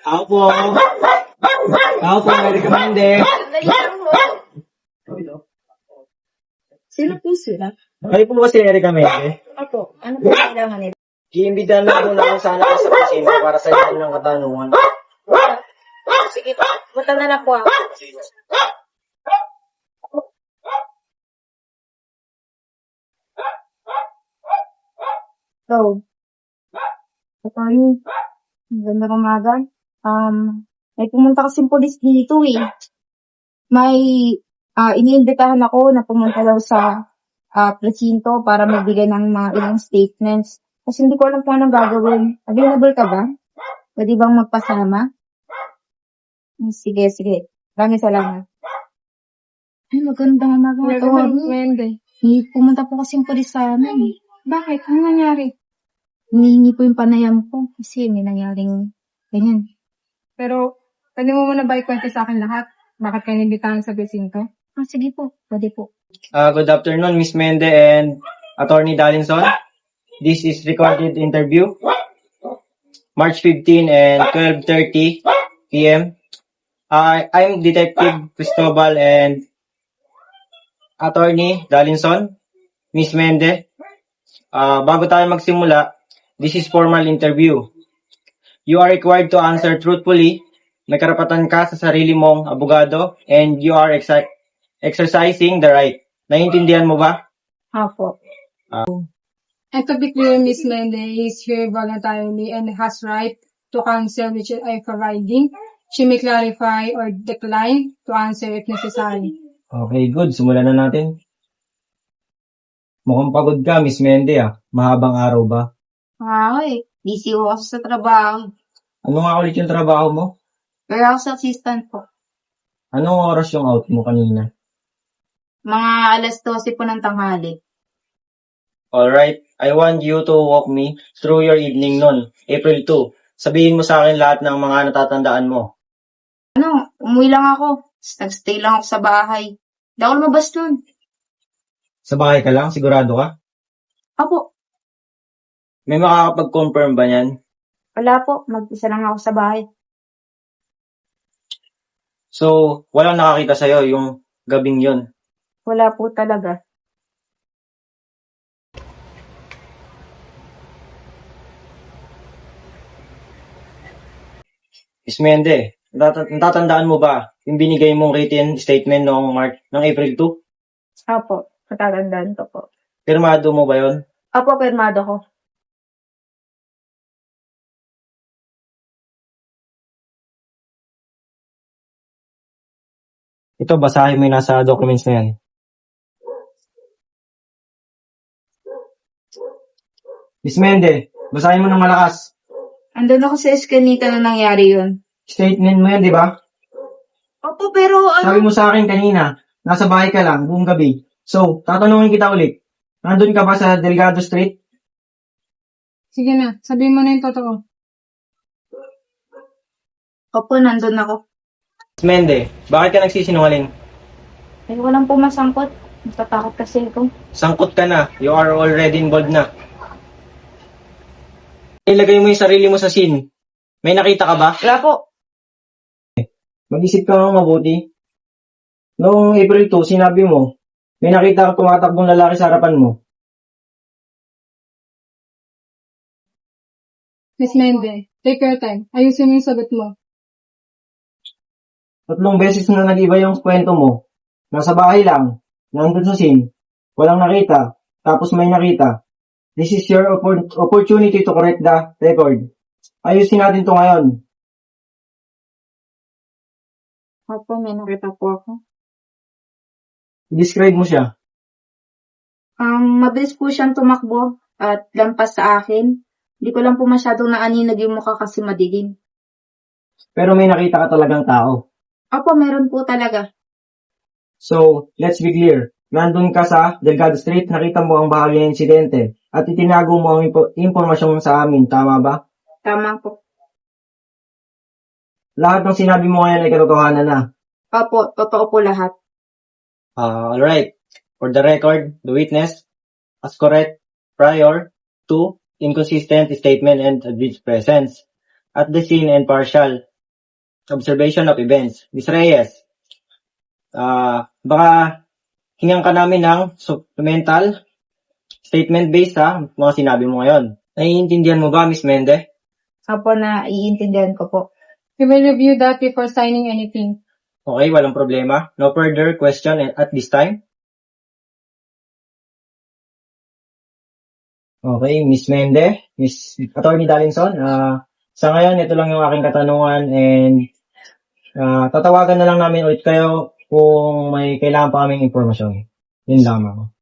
Ako po. Ako po, may recommende. Sino po sila? Kayo po ba si Erica Mende? Ako, ano po kailangan nila? Iimbitahan lang po namin sana kayo sa kusina para sa inyo ng katanungan. Sige po, punta na lang po ako. So, tayo, maganda umaga. May pumunta kasing polis dito eh. May iniimbitahan ako na pumunta daw sa presinto para magbigay ng mga ilang statements. Kasi hindi ko alam kung anong gagawin. Available ka ba? Pwede bang magpasama? Sige, sige. Maraming salamat. Ay, magandang umaga. Wende. Pumunta po kasing polis sa amin. Bakit? Ano nangyari? Humihingi po yung panayam ko kasi may nangyaring ganyan. Pero, pwede mo muna ba ikwento sa akin lahat? Bakit kayo nilitahan sa presinto? Sige po. Pwede po. Good afternoon, Miss Mende and Attorney Dalinson. This is recorded interview. March 15 and 12:30 p.m. I'm Detective Cristobal and Attorney Dalinson. Miss Mende, bago tayo magsimula, this is formal interview. You are required to answer truthfully. May karapatan ka sa sarili mong abogado and you are exercising the right. Naiintindihan mo ba? Apo. And to be clear, Miss Mende is here voluntarily and has right to counsel which I providing. She may clarify or decline to answer if necessary. Okay, good. Simulan na natin. Mukhang pagod ka, Miss Mende Mahabang araw ba? Busy ako sa trabaho. Ano nga ulit yung trabaho mo? Warehouse assistant po. Anong oras yung out mo kanina? Mga alas 12 po ng tanghali. Alright, I want you to walk me through your evening noon, April 2. Sabihin mo sa akin lahat ng mga natatandaan mo. Umuwi lang ako. Nagstay lang ako sa bahay. Hindi ako lumabas nun. Sa bahay ka lang? Sigurado ka? Apo. May makakapag-confirm ba niyan? Wala po. Mag-isa lang ako sa bahay. So, walang nakakita sa'yo yung gabing yon. Wala po talaga. Miss Mende, natatandaan mo ba yung binigay mong written statement noong April 2? Apo. Matatandaan ko po. Pirmado mo ba yon? Apo, pirmado ko. Ito, basahin mo yung nasa documents na yan. Miss Mende, basahin mo ng malakas. Andun ako sa eskanita na nangyari yun. Statement mo yan, di ba? Opo, pero Sabi mo sa akin kanina, nasa bahay ka lang buong gabi. So, tatanungin kita ulit. Nandun ka ba sa Delgado Street? Sige na, sabihin mo na yung totoo. Opo, nandun ako. Miss Mende, bakit ka nagsisinungaling? Walang po masangkot. Natatakot kasi ako. Sangkot ka na. You are already involved na. Ilagay mo yung sarili mo sa scene. May nakita ka ba? Wala po. Mag-isip ka ng mabuti. Noong April 2, sinabi mo, may nakita ka tumatakbong lalaki sa harapan mo. Miss Mende, take your time. Ayusin mo yung sagot mo. 3 beses na nag-iba yung kwento mo. Nasa bahay lang, nandun sa scene, walang nakita, tapos may nakita. This is your opportunity to correct the record. Ayusin natin to ngayon. Opo, may nakita po ako. Describe mo siya. Mabilis po siyang tumakbo at lampas sa akin. Hindi ko lang po masyadong naaninag yung mukha kasi madilim. Pero may nakita ka talagang tao. Opo, meron po talaga. So, let's be clear. Nandun ka sa Delgado Street, nakita mo ang bahagi ng insidente at itinago mo ang impormasyon sa amin, tama ba? Tama po. Lahat ng sinabi mo ngayon ay katotohanan na. Opo, totoo po lahat. Alright. For the record, the witness has correct prior to inconsistent statement and alleged presence. at the scene and partial observation of events. Ms. Reyes, baka hingan ka namin ng supplemental statement based sa mga sinabi mo ngayon. Naiintindihan mo ba, Ms. Mende? Apo, na iintindihan ko po. We will review that before signing anything. Okay, walang problema. No further question at this time. Okay, Miss Mende, Miss Attorney Dalinson, sa ngayon, ito lang yung aking katanungan and tatawagan na lang namin ulit kayo kung may kailangan pa kaming impormasyon. Yun lamang.